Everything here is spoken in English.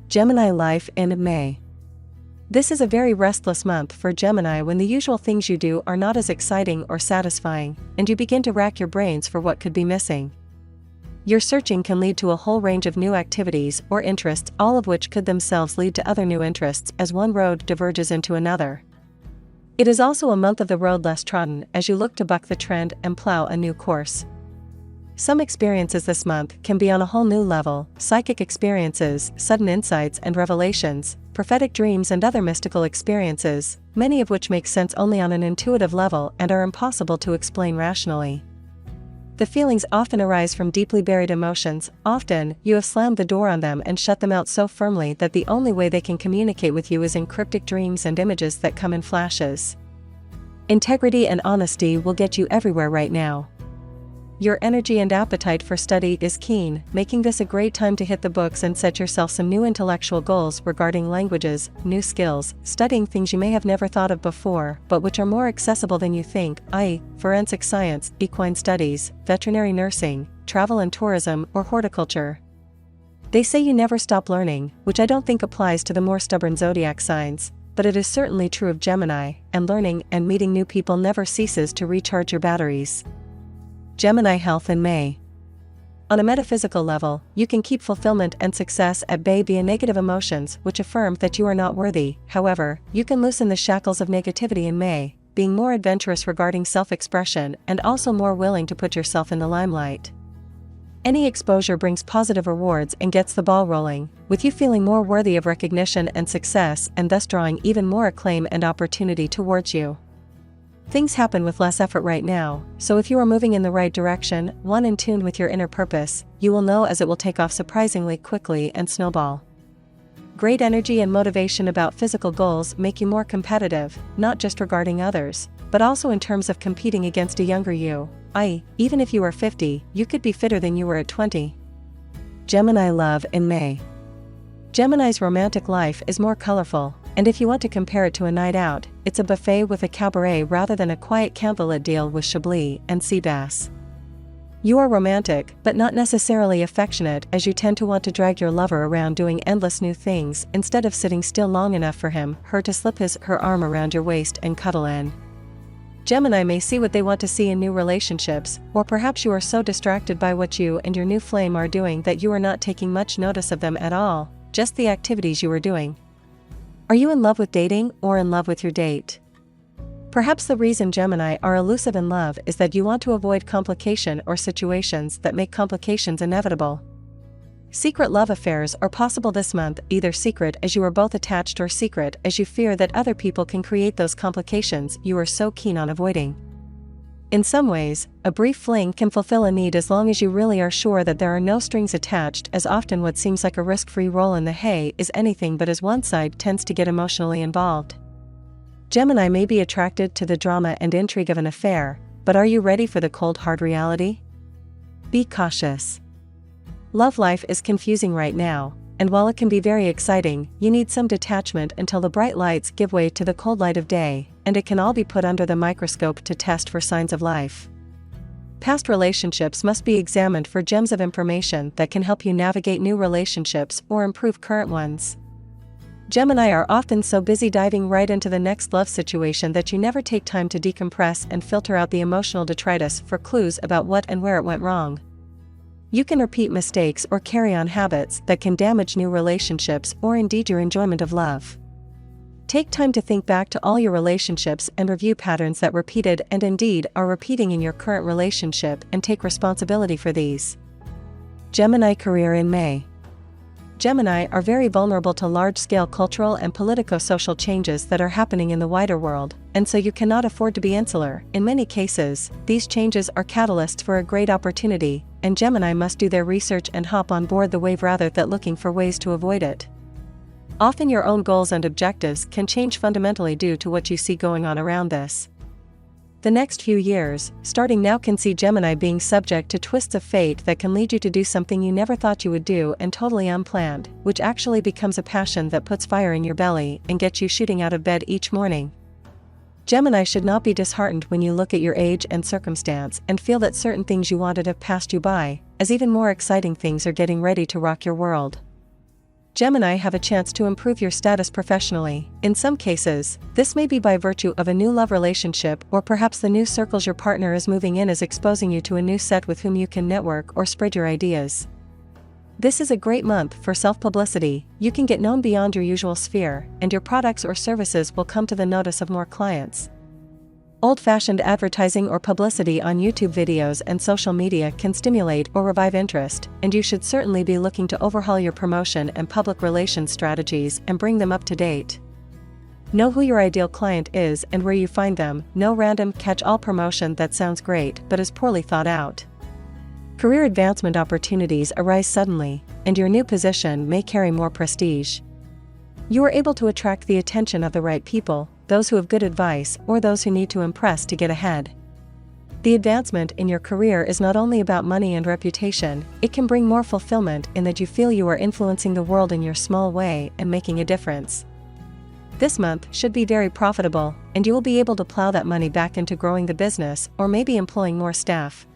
Gemini life in May. This is a very restless month for Gemini when the usual things you do are not as exciting or satisfying, and you begin to rack your brains for what could be missing. Your searching can lead to a whole range of new activities or interests, all of which could themselves lead to other new interests as one road diverges into another. It is also a month of the road less trodden as you look to buck the trend and plow a new course. Some experiences this month can be on a whole new level: psychic experiences, sudden insights and revelations, prophetic dreams and other mystical experiences, many of which make sense only on an intuitive level and are impossible to explain rationally. The feelings often arise from deeply buried emotions. Often, you have slammed the door on them and shut them out so firmly that the only way they can communicate with you is in cryptic dreams and images that come in flashes. Integrity and honesty will get you everywhere right now. Your energy and appetite for study is keen, making this a great time to hit the books and set yourself some new intellectual goals regarding languages, new skills, studying things you may have never thought of before, but which are more accessible than you think, i.e., forensic science, equine studies, veterinary nursing, travel and tourism, or horticulture. They say you never stop learning, which I don't think applies to the more stubborn zodiac signs, but it is certainly true of Gemini, and learning and meeting new people never ceases to recharge your batteries. Gemini health in May. On a metaphysical level, you can keep fulfillment and success at bay via negative emotions which affirm that you are not worthy. However, you can loosen the shackles of negativity in May, being more adventurous regarding self-expression and also more willing to put yourself in the limelight. Any exposure brings positive rewards and gets the ball rolling, with you feeling more worthy of recognition and success and thus drawing even more acclaim and opportunity towards you. Things happen with less effort right now, so if you are moving in the right direction, one in tune with your inner purpose, you will know as it will take off surprisingly quickly and snowball. Great energy and motivation about physical goals make you more competitive, not just regarding others, but also in terms of competing against a younger you, i.e., even if you are 50, you could be fitter than you were at 20. Gemini love in May. Gemini's romantic life is more colorful, and if you want to compare it to a night out, it's a buffet with a cabaret rather than a quiet candlelit deal with Chablis and sea bass. You are romantic, but not necessarily affectionate, as you tend to want to drag your lover around doing endless new things instead of sitting still long enough for him/her to slip his/her arm around your waist and cuddle in. Gemini may see what they want to see in new relationships, or perhaps you are so distracted by what you and your new flame are doing that you are not taking much notice of them at all, just the activities you are doing. Are you in love with dating or in love with your date? Perhaps the reason Gemini are elusive in love is that you want to avoid complication or situations that make complications inevitable. Secret love affairs are possible this month, either secret as you are both attached or secret as you fear that other people can create those complications you are so keen on avoiding. In some ways, a brief fling can fulfill a need as long as you really are sure that there are no strings attached, as often what seems like a risk-free roll in the hay is anything but, as one side tends to get emotionally involved. Gemini may be attracted to the drama and intrigue of an affair, but are you ready for the cold hard reality? Be cautious. Love life is confusing right now, and while it can be very exciting, you need some detachment until the bright lights give way to the cold light of day, and it can all be put under the microscope to test for signs of life. Past relationships must be examined for gems of information that can help you navigate new relationships or improve current ones. Gemini are often so busy diving right into the next love situation that you never take time to decompress and filter out the emotional detritus for clues about what and where it went wrong. You can repeat mistakes or carry on habits that can damage new relationships or indeed your enjoyment of love. Take time to think back to all your relationships and review patterns that repeated and indeed are repeating in your current relationship and take responsibility for these. Gemini career in May. Gemini are very vulnerable to large-scale cultural and politico-social changes that are happening in the wider world, and so you cannot afford to be insular. In many cases, these changes are catalysts for a great opportunity, and Gemini must do their research and hop on board the wave rather than looking for ways to avoid it. Often your own goals and objectives can change fundamentally due to what you see going on around this. The next few years, starting now, can see Gemini being subject to twists of fate that can lead you to do something you never thought you would do and totally unplanned, which actually becomes a passion that puts fire in your belly and gets you shooting out of bed each morning. Gemini should not be disheartened when you look at your age and circumstance and feel that certain things you wanted have passed you by, as even more exciting things are getting ready to rock your world. Gemini have a chance to improve your status professionally. In some cases, this may be by virtue of a new love relationship, or perhaps the new circles your partner is moving in is exposing you to a new set with whom you can network or spread your ideas. This is a great month for self-publicity. You can get known beyond your usual sphere, and your products or services will come to the notice of more clients. Old-fashioned advertising or publicity on YouTube videos and social media can stimulate or revive interest, and you should certainly be looking to overhaul your promotion and public relations strategies and bring them up to date. Know who your ideal client is and where you find them. No random catch-all promotion that sounds great but is poorly thought out. Career advancement opportunities arise suddenly, and your new position may carry more prestige. You are able to attract the attention of the right people, those who have good advice or those who need to impress to get ahead. The advancement in your career is not only about money and reputation, it can bring more fulfillment in that you feel you are influencing the world in your small way and making a difference. This month should be very profitable, and you will be able to plow that money back into growing the business or maybe employing more staff.